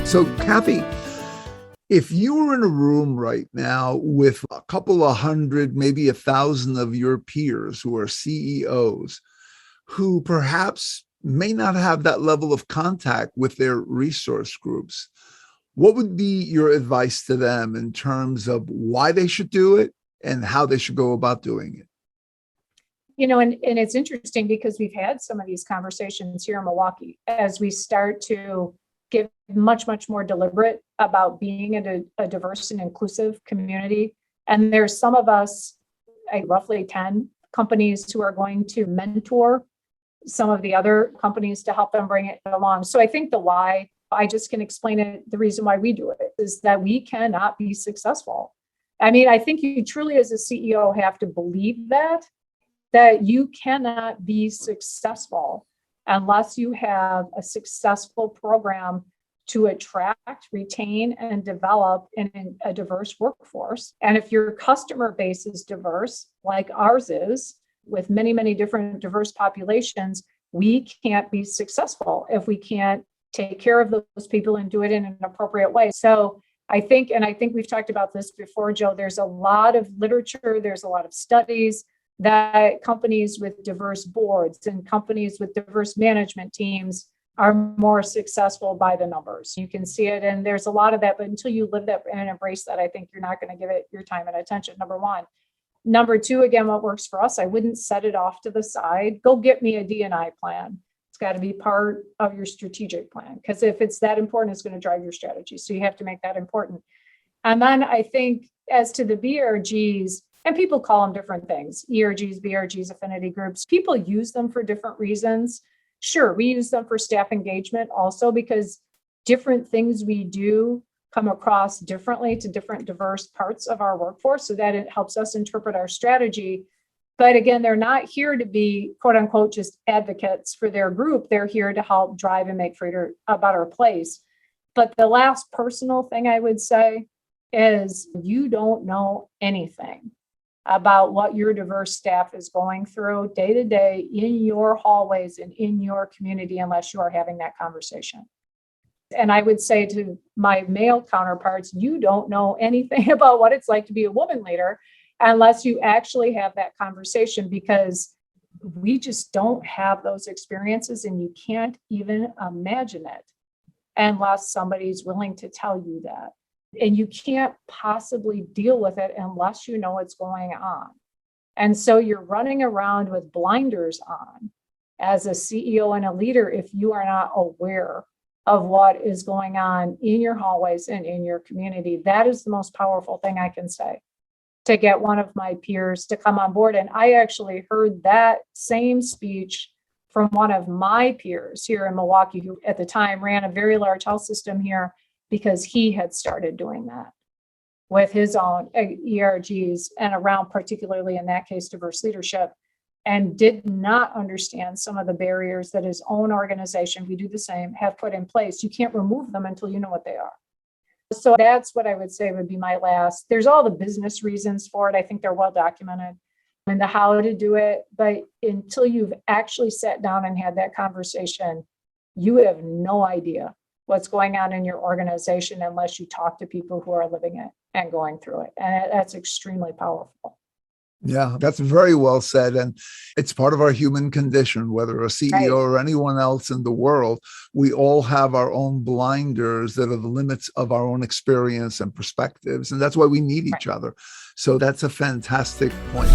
So, Kathy, if you were in a room right now with a couple of hundred, maybe 1,000 of your peers who are CEOs, who perhaps may not have that level of contact with their resource groups, what would be your advice to them in terms of why they should do it and how they should go about doing it? And it's interesting because we've had some of these conversations here in Milwaukee as we start to get much, much more deliberate about being in a diverse and inclusive community. And there's some of us, roughly 10 companies, who are going to mentor some of the other companies to help them bring it along. So I think the why, I just can explain it. The reason why we do it is that we cannot be successful. I mean, I think you truly as a CEO have to believe that you cannot be successful unless you have a successful program to attract, retain, and develop in a diverse workforce. And if your customer base is diverse, like ours is, with many, many different diverse populations, we can't be successful if we can't take care of those people and do it in an appropriate way. So I think we've talked about this before, Joe, there's a lot of literature, there's a lot of studies that companies with diverse boards and companies with diverse management teams are more successful by the numbers. You can see it, and there's a lot of that, but until you live that and embrace that, I think you're not going to give it your time and attention, number one. Number two, again, what works for us, I wouldn't set it off to the side. Go get me a D&I plan. It's got to be part of your strategic plan, because if it's that important, it's going to drive your strategy. So you have to make that important. And then I think as to the BRGs, and people call them different things, ERGs, BRGs, affinity groups, people use them for different reasons. Sure, we use them for staff engagement also because different things we do come across differently to different diverse parts of our workforce, so that it helps us interpret our strategy. But again, they're not here to be, quote unquote, just advocates for their group. They're here to help drive and make Froedtert a better place. But the last personal thing I would say is you don't know anything about what your diverse staff is going through day to day in your hallways and in your community unless you are having that conversation. And I would say to my male counterparts, you don't know anything about what it's like to be a woman leader unless you actually have that conversation, because we just don't have those experiences and you can't even imagine it unless somebody's willing to tell you that. And you can't possibly deal with it unless you know what's going on. And so you're running around with blinders on as a CEO and a leader if you are not aware of what is going on in your hallways and in your community. That is the most powerful thing I can say, to get one of my peers to come on board. And I actually heard that same speech from one of my peers here in Milwaukee, who at the time ran a very large health system here, because he had started doing that with his own ERGs and around, particularly in that case, diverse leadership, and did not understand some of the barriers that his own organization, we do the same, have put in place. You can't remove them until you know what they are. So that's what I would say would be my last. There's all the business reasons for it. I think they're well documented and the how to do it. But until you've actually sat down and had that conversation, you have no idea what's going on in your organization unless you talk to people who are living it and going through it. And that's extremely powerful. Yeah, that's very well said. And it's part of our human condition, whether a CEO or anyone else in the world, we all have our own blinders that are the limits of our own experience and perspectives. And that's why we need each other. So that's a fantastic point.